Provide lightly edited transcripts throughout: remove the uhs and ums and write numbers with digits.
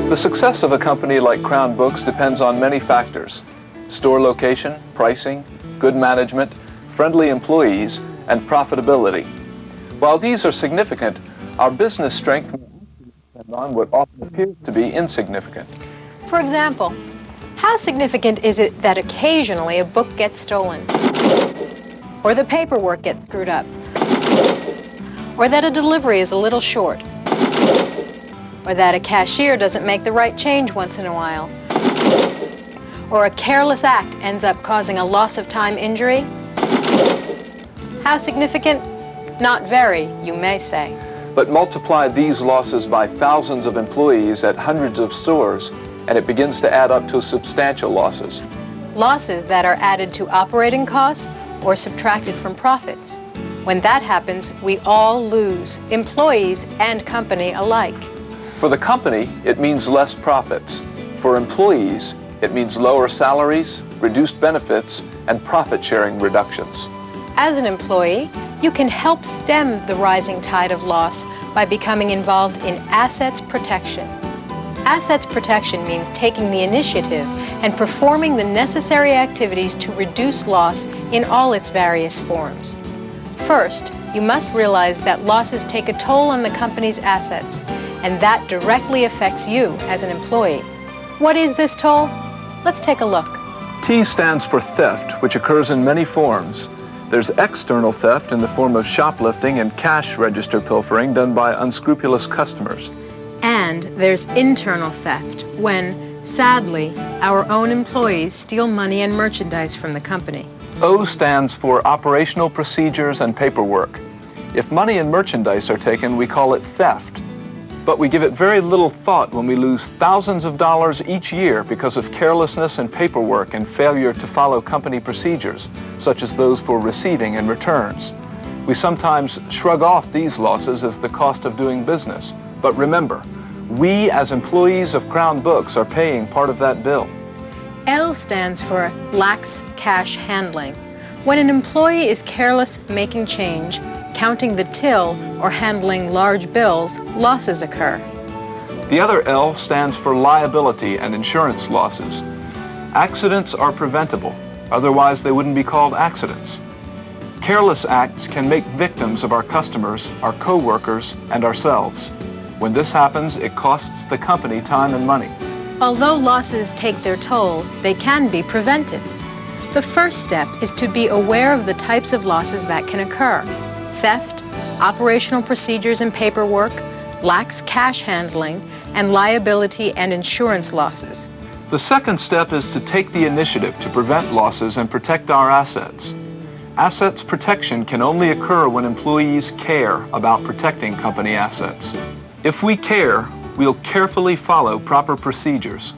The success of a company like Crown Books depends on many factors: store location, pricing, good management, friendly employees, and profitability. While these are significant, our business strength depends on what often appears to be insignificant. For example, how significant is it that occasionally a book gets stolen? Or the paperwork gets screwed up? Or that a delivery is a little short? Or that a cashier doesn't make the right change once in a while? Or a careless act ends up causing a loss of time injury? How significant? Not very, you may say. But multiply these losses by thousands of employees at hundreds of stores, and it begins to add up to substantial losses. Losses that are added to operating costs or subtracted from profits. When that happens, we all lose, employees and company alike. For the company, it means less profits. For employees, it means lower salaries, reduced benefits, and profit-sharing reductions. As an employee, you can help stem the rising tide of loss by becoming involved in assets protection. Assets protection means taking the initiative and performing the necessary activities to reduce loss in all its various forms. First, you must realize that losses take a toll on the company's assets, and that directly affects you as an employee. What is this toll? Let's take a look. T stands for theft, which occurs in many forms. There's external theft in the form of shoplifting and cash register pilfering done by unscrupulous customers. And there's internal theft when, sadly, our own employees steal money and merchandise from the company. O stands for operational procedures and paperwork. If money and merchandise are taken, we call it theft. But we give it very little thought when we lose thousands of dollars each year because of carelessness and paperwork and failure to follow company procedures, such as those for receiving and returns. We sometimes shrug off these losses as the cost of doing business. But remember, we as employees of Crown Books are paying part of that bill. L stands for lax cash handling. When an employee is careless making change, counting the till, or handling large bills, losses occur. The other L stands for liability and insurance losses. Accidents are preventable, otherwise they wouldn't be called accidents. Careless acts can make victims of our customers, our co-workers, and ourselves. When this happens, it costs the company time and money. Although losses take their toll, they can be prevented. The first step is to be aware of the types of losses that can occur: theft, operational procedures and paperwork, lax cash handling, and liability and insurance losses. The second step is to take the initiative to prevent losses and protect our assets. Assets protection can only occur when employees care about protecting company assets. If we care, we'll carefully follow proper procedures.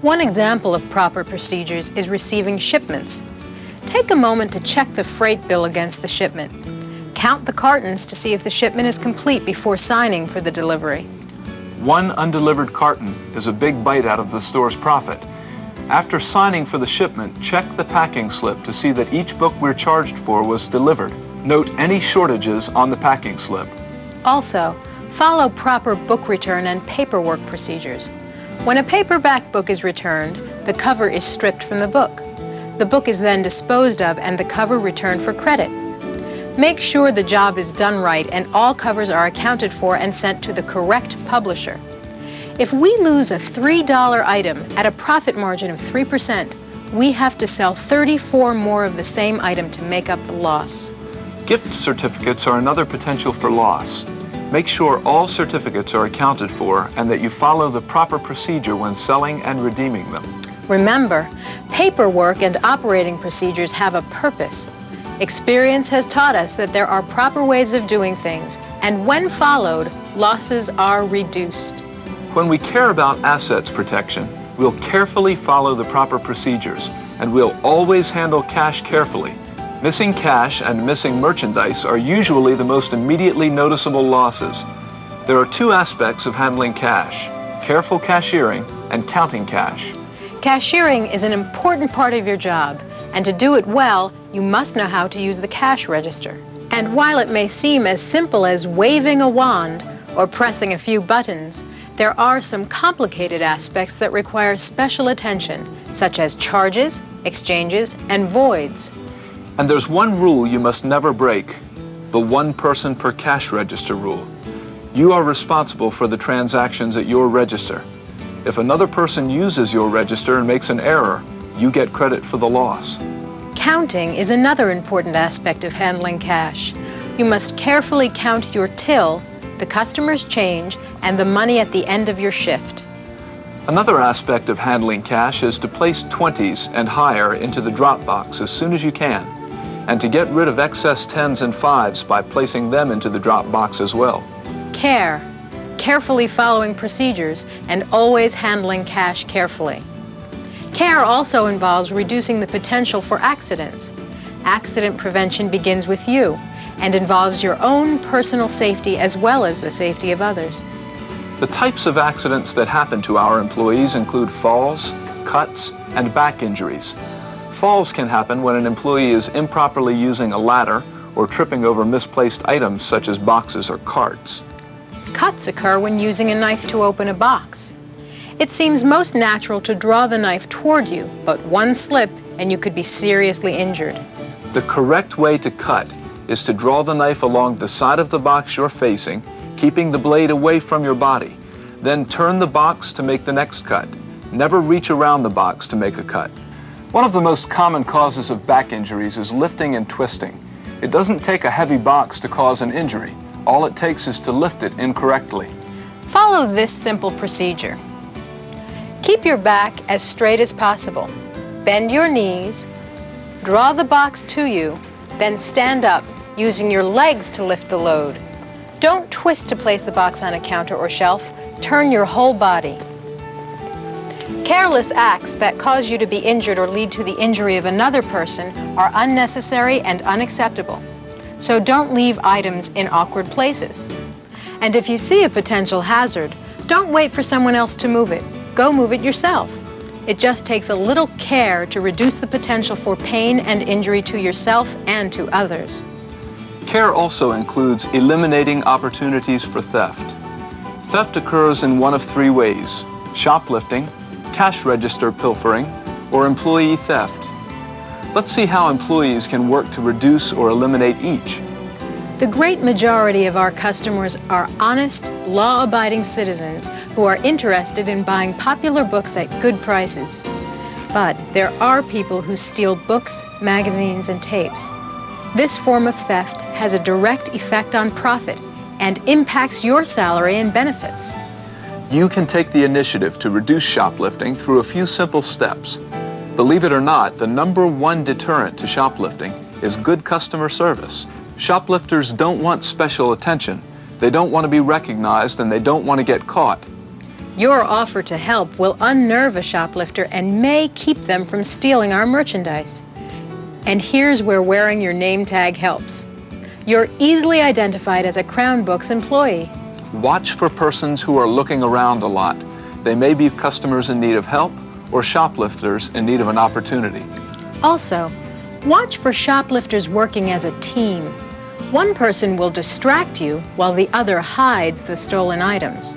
One example of proper procedures is receiving shipments. Take a moment to check the freight bill against the shipment. Count the cartons to see if the shipment is complete before signing for the delivery. One undelivered carton is a big bite out of the store's profit. After signing for the shipment, check the packing slip to see that each book we're charged for was delivered. Note any shortages on the packing slip. Also, follow proper book return and paperwork procedures. When a paperback book is returned, the cover is stripped from the book. The book is then disposed of and the cover returned for credit. Make sure the job is done right and all covers are accounted for and sent to the correct publisher. If we lose a $3 item at a profit margin of 3%, we have to sell 34 more of the same item to make up the loss. Gift certificates are another potential for loss. Make sure all certificates are accounted for and that you follow the proper procedure when selling and redeeming them. Remember, paperwork and operating procedures have a purpose. Experience has taught us that there are proper ways of doing things, and when followed, losses are reduced. When we care about assets protection, we'll carefully follow the proper procedures, and we'll always handle cash carefully. Missing cash and missing merchandise are usually the most immediately noticeable losses. There are two aspects of handling cash: careful cashiering and counting cash. Cashiering is an important part of your job, and to do it well, you must know how to use the cash register. And while it may seem as simple as waving a wand or pressing a few buttons, There are some complicated aspects that require special attention, such as charges, exchanges, and voids. And there's one rule you must never break, the one person per cash register rule. You are responsible for the transactions at your register. If another person uses your register and makes an error, you get credit for the loss. Counting is another important aspect of handling cash. You must carefully count your till, the customer's change, and the money at the end of your shift. Another aspect of handling cash is to place 20s and higher into the drop box as soon as you can, and to get rid of excess 10s and 5s by placing them into the drop box as well. Care. Carefully following procedures and always handling cash carefully. Care also involves reducing the potential for accidents. Accident prevention begins with you and involves your own personal safety as well as the safety of others. The types of accidents that happen to our employees include falls, cuts, and back injuries. Falls can happen when an employee is improperly using a ladder or tripping over misplaced items such as boxes or carts. Cuts occur when using a knife to open a box. It seems most natural to draw the knife toward you, but one slip and you could be seriously injured. The correct way to cut is to draw the knife along the side of the box you're facing, keeping the blade away from your body. Then turn the box to make the next cut. Never reach around the box to make a cut. One of the most common causes of back injuries is lifting and twisting. It doesn't take a heavy box to cause an injury. All it takes is to lift it incorrectly. Follow this simple procedure. Keep your back as straight as possible. Bend your knees, draw the box to you, then stand up, using your legs to lift the load. Don't twist to place the box on a counter or shelf. Turn your whole body. Careless acts that cause you to be injured or lead to the injury of another person are unnecessary and unacceptable. So don't leave items in awkward places. And if you see a potential hazard, don't wait for someone else to move it. Go move it yourself. It just takes a little care to reduce the potential for pain and injury to yourself and to others. Care also includes eliminating opportunities for theft. Theft occurs in one of three ways: shoplifting, cash register pilfering, or employee theft. Let's see how employees can work to reduce or eliminate each. The great majority of our customers are honest, law-abiding citizens who are interested in buying popular books at good prices. But there are people who steal books, magazines, and tapes. This form of theft has a direct effect on profit and impacts your salary and benefits. You can take the initiative to reduce shoplifting through a few simple steps. Believe it or not, the #1 deterrent to shoplifting is good customer service. Shoplifters don't want special attention. They don't want to be recognized, and they don't want to get caught. Your offer to help will unnerve a shoplifter and may keep them from stealing our merchandise. And here's where wearing your name tag helps. You're easily identified as a Crown Books employee. Watch for persons who are looking around a lot. They may be customers in need of help or shoplifters in need of an opportunity. Also, watch for shoplifters working as a team. One person will distract you while the other hides the stolen items.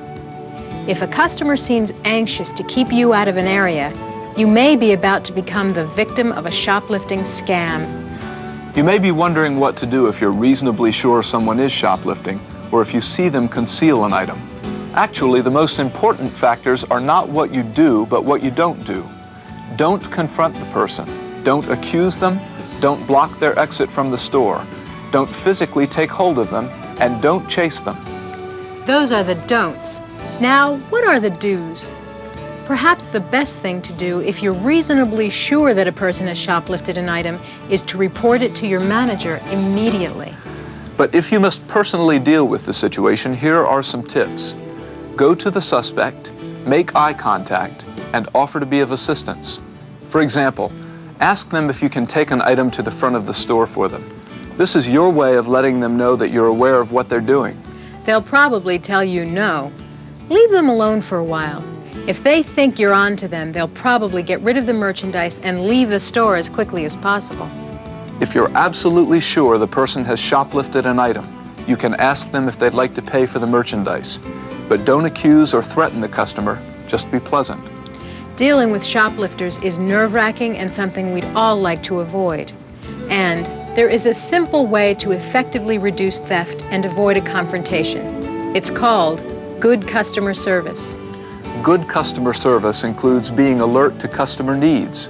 If a customer seems anxious to keep you out of an area, you may be about to become the victim of a shoplifting scam. You may be wondering what to do if you're reasonably sure someone is shoplifting, or if you see them conceal an item. Actually, the most important factors are not what you do, but what you don't do. Don't confront the person. Don't accuse them. Don't block their exit from the store. Don't physically take hold of them, and don't chase them. Those are the don'ts. Now, what are the do's? Perhaps the best thing to do if you're reasonably sure that a person has shoplifted an item is to report it to your manager immediately. But if you must personally deal with the situation, here are some tips. Go to the suspect, make eye contact, and offer to be of assistance. For example, ask them if you can take an item to the front of the store for them. This is your way of letting them know that you're aware of what they're doing. They'll probably tell you no. Leave them alone for a while. If they think you're on to them, they'll probably get rid of the merchandise and leave the store as quickly as possible. If you're absolutely sure the person has shoplifted an item, you can ask them if they'd like to pay for the merchandise. but don't accuse or threaten the customer, just be pleasant. Dealing with shoplifters is nerve-wracking and something we'd all like to avoid. And there is a simple way to effectively reduce theft and avoid a confrontation. It's called good customer service. Good customer service includes being alert to customer needs,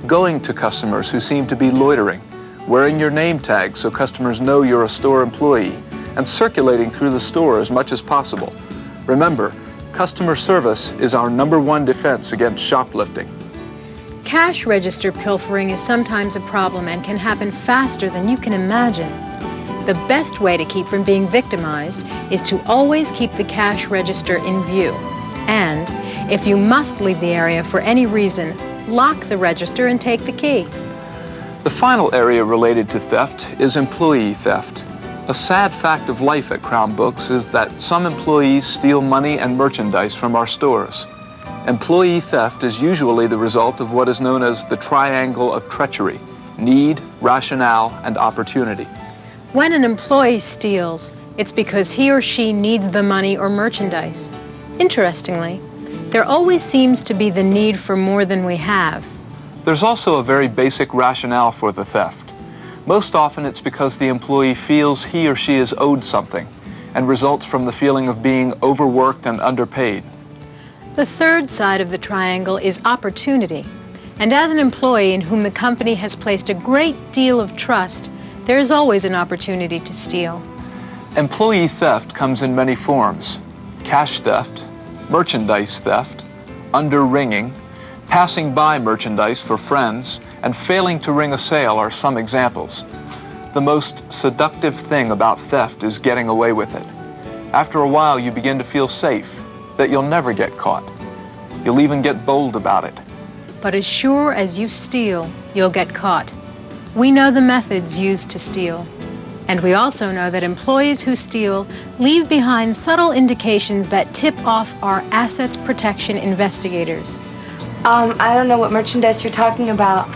going to customers who seem to be loitering, wearing your name tag so customers know you're a store employee, and circulating through the store as much as possible. Remember, customer service is our #1 defense against shoplifting. Cash register pilfering is sometimes a problem and can happen faster than you can imagine. The best way to keep from being victimized is to always keep the cash register in view. And if you must leave the area for any reason, lock the register and take the key. The final area related to theft is employee theft. A sad fact of life at Crown Books is that some employees steal money and merchandise from our stores. Employee theft is usually the result of what is known as the triangle of treachery: need, rationale, and opportunity. When an employee steals, it's because he or she needs the money or merchandise. Interestingly, there always seems to be the need for more than we have. There's also a very basic rationale for the theft. Most often it's because the employee feels he or she is owed something and results from the feeling of being overworked and underpaid. The third side of the triangle is opportunity. And as an employee in whom the company has placed a great deal of trust, there is always an opportunity to steal. Employee theft comes in many forms: cash theft, merchandise theft, underringing, passing by merchandise for friends, and failing to ring a sale are some examples. The most seductive thing about theft is getting away with it. After a while, you begin to feel safe, that you'll never get caught. You'll even get bold about it. But as sure as you steal, you'll get caught. We know the methods used to steal. And we also know that employees who steal leave behind subtle indications that tip off our assets protection investigators. I don't know what merchandise you're talking about.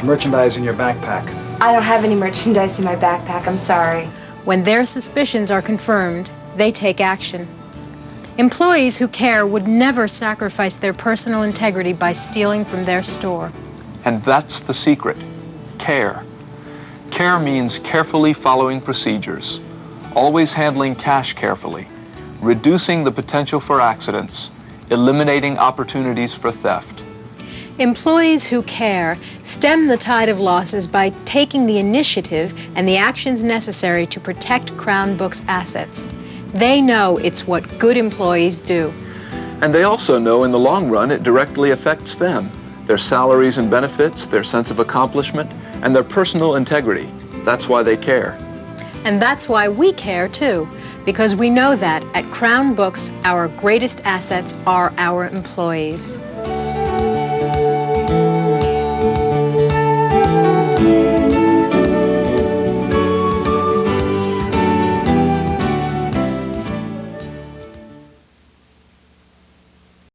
Merchandise in your backpack. I don't have any merchandise in my backpack, I'm sorry. When their suspicions are confirmed, they take action. Employees who care would never sacrifice their personal integrity by stealing from their store. And that's the secret: care. Care means carefully following procedures, always handling cash carefully, reducing the potential for accidents, eliminating opportunities for theft. Employees who care stem the tide of losses by taking the initiative and the actions necessary to protect Crown Books' assets. They know it's what good employees do. And they also know in the long run it directly affects them, their salaries and benefits, their sense of accomplishment, and their personal integrity. That's why they care. And that's why we care too, because we know that at Crown Books, our greatest assets are our employees.